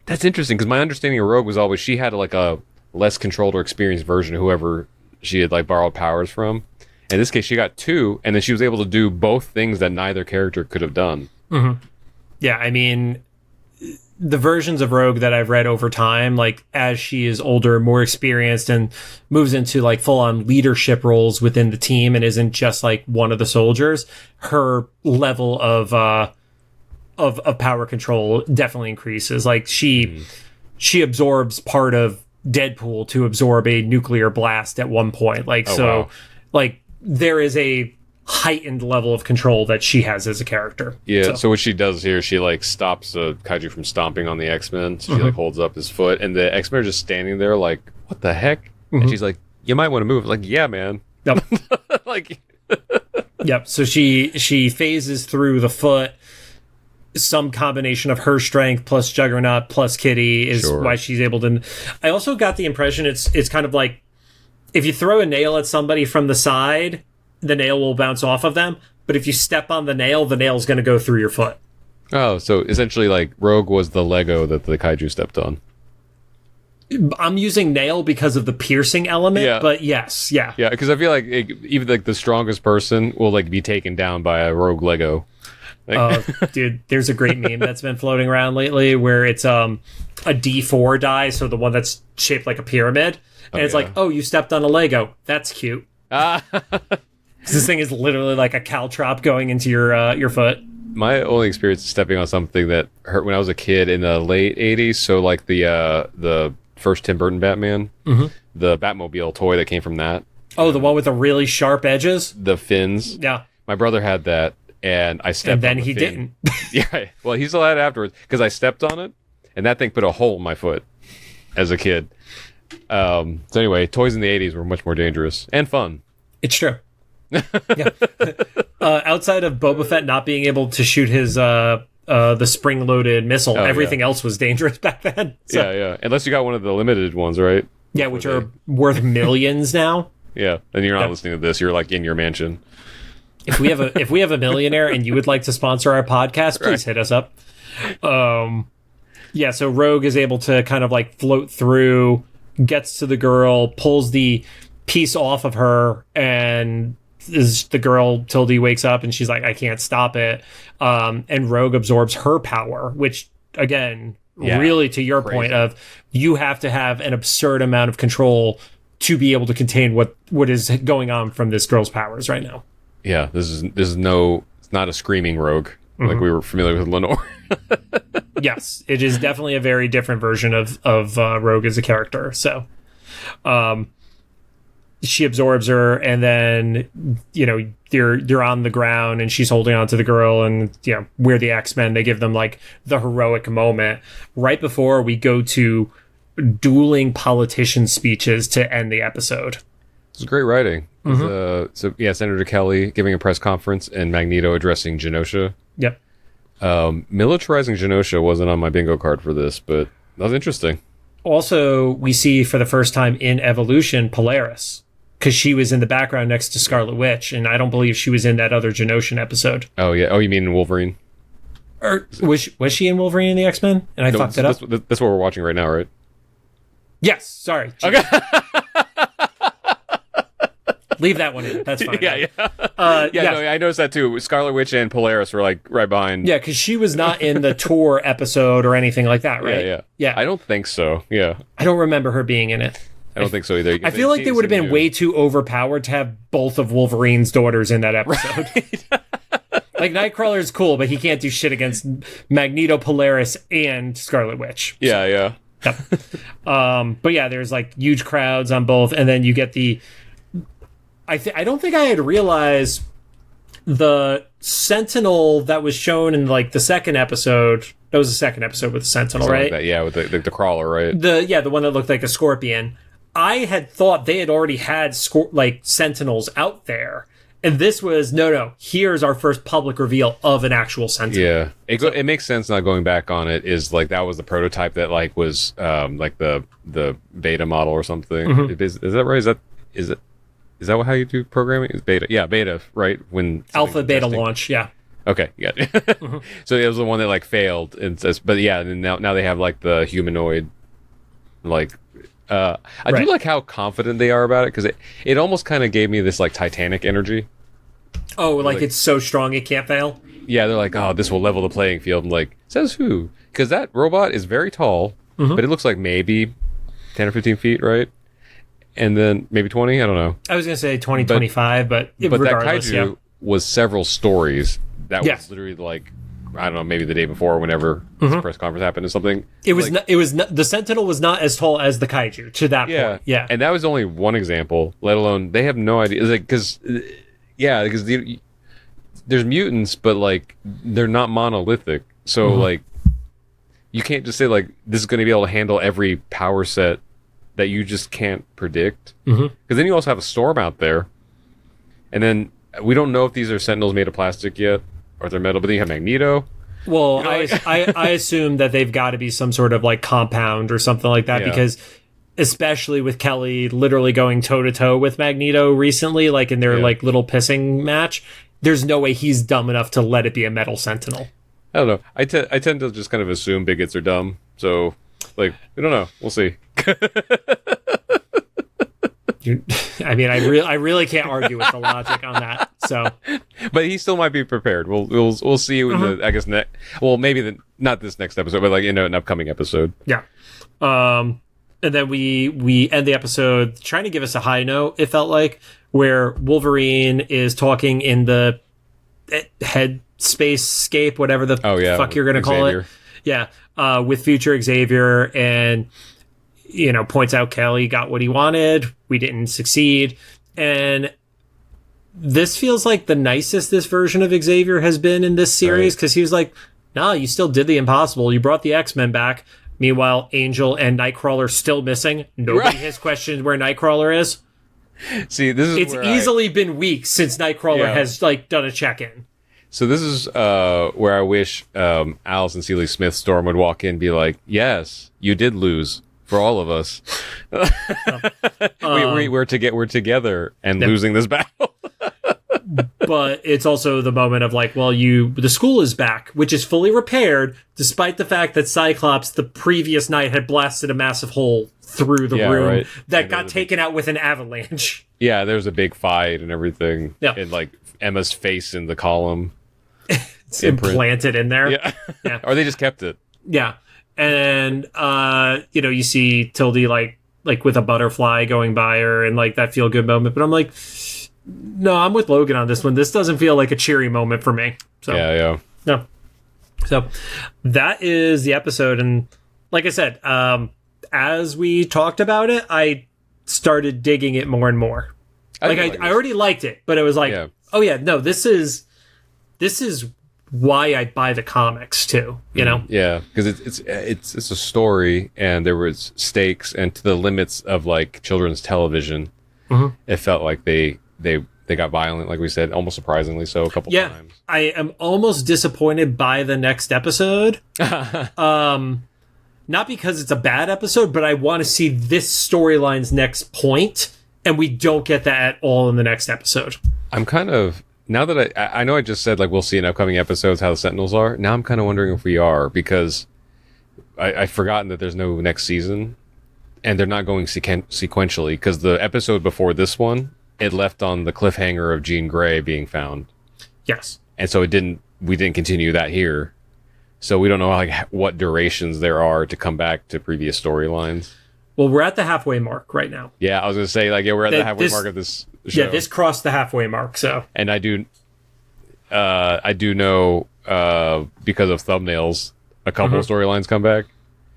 that's interesting, because my understanding of Rogue was always she had like a less controlled or experienced version of whoever she had like borrowed powers from. In this case, she got two, and then she was able to do both things that neither character could have done. Yeah, I mean, the versions of Rogue that I've read over time, like as she is older, more experienced, and moves into like full-on leadership roles within the team and isn't just like one of the soldiers, her level of power control definitely increases. Like she absorbs part of Deadpool to absorb a nuclear blast at one point. Like, like there is a heightened level of control that she has as a character. Yeah. So what she does here, she like stops a kaiju from stomping on the X-Men. So she like holds up his foot, and the X-Men are just standing there like, what the heck? And she's like, you might want to move. Like, yeah, man. Yep. Like, yep. So she phases through the foot. Some combination of her strength plus Juggernaut plus Kitty is why she's able to. I also got the impression it's kind of like if you throw a nail at somebody from the side, the nail will bounce off of them. But if you step on the nail's going to go through your foot. Oh, so essentially like Rogue was the Lego that the kaiju stepped on. I'm using nail because of the piercing element, but yes, yeah. Yeah, because I feel like even like the strongest person will like be taken down by a Rogue Lego. Dude, there's a great meme that's been floating around lately where it's a D4 die, so the one that's shaped like a pyramid, and it's like, oh, you stepped on a Lego. That's cute. This thing is literally like a caltrop going into your foot. My only experience is stepping on something that hurt when I was a kid in the late 80s, so like the first Tim Burton Batman, the Batmobile toy that came from that. Oh, the one with the really sharp edges? The fins. Yeah. My brother had that. And I stepped on it. And then he didn't. Yeah. Well, he still had it afterwards because I stepped on it, and that thing put a hole in my foot as a kid. So anyway, toys in the 80s were much more dangerous and fun. It's true. Yeah. Outside of Boba Fett not being able to shoot his the spring-loaded missile, everything else was dangerous back then. So. Yeah. Unless you got one of the limited ones, right? Yeah, which are worth millions now. Yeah, and you're not listening to this. You're like in your mansion. If we have a millionaire and you would like to sponsor our podcast, please hit us up. Yeah, so Rogue is able to kind of like float through, gets to the girl, pulls the piece off of her, and the girl Tildy wakes up and she's like, I can't stop it. And Rogue absorbs her power, which again, Yeah, really to your crazy. point of you have to have an absurd amount of control to be able to contain what is going on from this girl's powers right now. Yeah, it's not a screaming rogue like we were familiar with Lenore. Yes, it is definitely a very different version of Rogue as a character. So, she absorbs her, and then they're on the ground, and she's holding on to the girl, and we're the X-Men. They give them like the heroic moment right before we go to dueling politician speeches to end the episode. It's great writing. Senator Kelly giving a press conference and Magneto addressing Genosha. Yep. Militarizing Genosha wasn't on my bingo card for this, but that was interesting. Also, we see for the first time in Evolution Polaris, because she was in the background next to Scarlet Witch, and I don't believe she was in that other Genoshan episode. Oh yeah. Oh, you mean Wolverine? Or was she in Wolverine and the X-Men? And I fucked it up. That's what we're watching right now, right? Yes. Sorry. Okay. Leave that one in. That's fine. Yeah. No, I noticed that too. Scarlet Witch and Polaris were like right behind. Yeah, because she was not in the tour episode or anything like that, right? Yeah. I don't think so. Yeah. I don't remember her being in it. I don't think so either. I feel like they would have been way too overpowered to have both of Wolverine's daughters in that episode. Like, Nightcrawler is cool, but he can't do shit against Magneto, Polaris, and Scarlet Witch. Yeah. Yep. But yeah, there's like huge crowds on both, and then you get the. I don't think I had realized the Sentinel that was shown in like the second episode. That was the second episode with the Sentinel, Something right? like that, yeah, with the crawler, right? The one that looked like a scorpion. I had thought they had already had Sentinels out there. And this was, no, here's our first public reveal of an actual Sentinel. Yeah. It makes sense not going back on it is like that was the prototype that like was like the beta model or something. Mm-hmm. Is that right? Is that how you do programming? Is beta? Yeah, beta, right? When Alpha, beta launch, yeah. Okay, yeah. So it was the one that like failed, but yeah, and now they have like the humanoid, like. I do like how confident they are about it because it almost kind of gave me this like Titanic energy. Oh, like it's so strong it can't fail? Yeah, they're like, oh, this will level the playing field. I'm like, says who? Because that robot is very tall, but it looks like maybe 10 or 15 feet, right? And then maybe 20, I don't know. I was going to say 20, 25, but regardless, that kaiju was several stories. That was Yeah. literally like, I don't know, maybe the day before, whenever this press conference happened or something. It was the Sentinel was not as tall as the kaiju to that point. Yeah. And that was only one example, let alone they have no idea. Because there's mutants, but like they're not monolithic. So like you can't just say like this is going to be able to handle every power set that you just can't predict. Because then you also have a Storm out there, and then we don't know if these are Sentinels made of plastic yet or if they're metal. But then you have Magneto. Well, I assume that they've got to be some sort of like compound or something like that because especially with Kelly literally going toe to toe with Magneto recently, like in their like little pissing match, there's no way he's dumb enough to let it be a metal Sentinel. I don't know. I tend to just kind of assume bigots are dumb. So like we don't know. We'll see. I mean, I really can't argue with the logic on that. So, but he still might be prepared. We'll see in the I guess maybe not this next episode, but like an upcoming episode. Yeah. And then we end the episode trying to give us a high note. It felt like where Wolverine is talking in the head space scape, whatever the fuck you're gonna call it. Yeah. With future Xavier and. Points out Kelly got what he wanted. We didn't succeed. And this feels like the nicest this version of Xavier has been in this series because he was like, no, you still did the impossible. You brought the X-Men back. Meanwhile, Angel and Nightcrawler still missing. Nobody has questioned where Nightcrawler is. See, this is it's easily been weeks since Nightcrawler has like done a check-in. So this is where I wish Alison Seeley Smith Storm would walk in and be like, yes, you did lose. For all of us, we're together and losing this battle. But it's also the moment of like, well, the school is back, which is fully repaired, despite the fact that Cyclops the previous night had blasted a massive hole through the room that got taken out with an avalanche. Yeah, there's a big fight and everything. Yeah, and like Emma's face in the column. It's implanted in there. Yeah. Or they just kept it. Yeah. And, you see Tildy, like with a butterfly going by her and, like, that feel-good moment. But I'm like, no, I'm with Logan on this one. This doesn't feel like a cheery moment for me. So, Yeah. No. So, that is the episode. And, like I said, as we talked about it, I started digging it more and more. I already liked it, but it was like, oh yeah, no, this is why I buy the comics too, you know? Yeah, because it's a story, and there was stakes, and to the limits of like children's television, it felt like they got violent, like we said, almost surprisingly so a couple times. I am almost disappointed by the next episode. Not because it's a bad episode, but I want to see this storyline's next point, and we don't get that at all in the next episode. I'm kind of, now that I know I just said, like, we'll see in upcoming episodes how the Sentinels are. Now I'm kind of wondering if we are, because I've forgotten that there's no next season, and they're not going sequentially, because the episode before this one, it left on the cliffhanger of Jean Grey being found. Yes. And so we didn't continue that here. So we don't know like what durations there are to come back to previous storylines. Well, we're at the halfway mark right now. Yeah, I was going to say, like, we're at the halfway mark of this show. Yeah, this crossed the halfway mark, so. And I do know, because of thumbnails, a couple of storylines come back.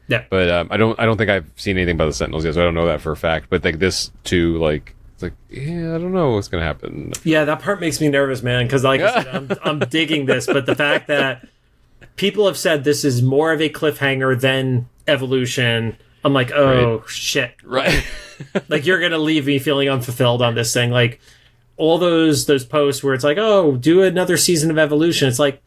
Yeah. But I don't think I've seen anything about the Sentinels yet, so I don't know that for a fact. But like this too, like, it's like, yeah, I don't know what's going to happen. Yeah, that part makes me nervous, man, because like I said, I'm digging this, but the fact that people have said this is more of a cliffhanger than Evolution, I'm like, oh, shit. Right. Like, you're going to leave me feeling unfulfilled on this thing. Like, all those posts where it's like, oh, do another season of Evolution. It's like,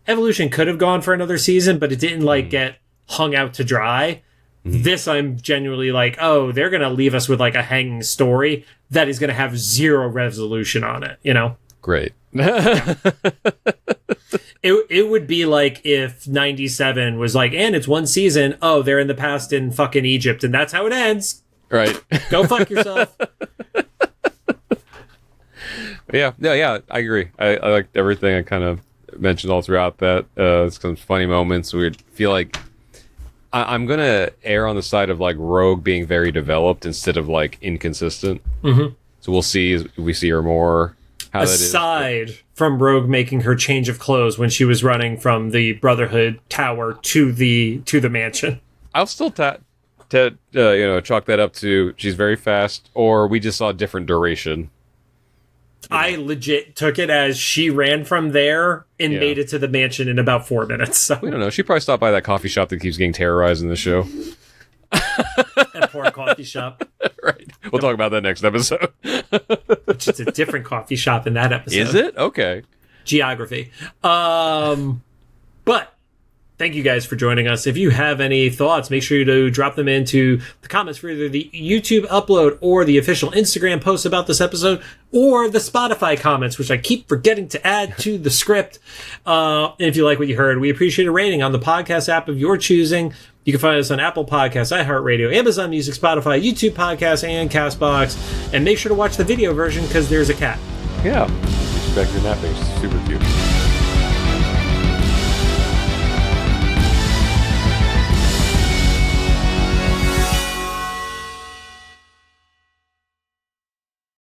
Evolution could have gone for another season, but it didn't, like, get hung out to dry. This, I'm genuinely like, oh, they're going to leave us with, like, a hanging story that is going to have zero resolution on it, you know? Great. It would be like if 97 was like, and it's one season, oh, they're in the past in fucking Egypt, and that's how it ends. Right. Go fuck yourself. Yeah, I agree. I liked everything I kind of mentioned all throughout that. Some funny moments. We feel like I'm going to err on the side of like Rogue being very developed instead of like inconsistent. So we'll see as we see her more. Aside from Rogue making her change of clothes when she was running from the Brotherhood Tower to the mansion, I'll still chalk that up to she's very fast, or we just saw a different duration. I legit took it as she ran from there and made it to the mansion in about 4 minutes. So. We don't know. She probably stopped by that coffee shop that keeps getting terrorized in the show. That poor coffee shop. Right. We'll talk about that next episode. Which is a different coffee shop in that episode. Is it? Okay. Geography. But thank you guys for joining us. If you have any thoughts, make sure to drop them into the comments for either the YouTube upload or the official Instagram post about this episode, or the Spotify comments, which I keep forgetting to add to the script. And if you like what you heard, we appreciate a rating on the podcast app of your choosing. You can find us on Apple Podcasts, iHeartRadio, Amazon Music, Spotify, YouTube Podcasts, and CastBox. And make sure to watch the video version because there's a cat. Yeah. Respect your napping. Super cute.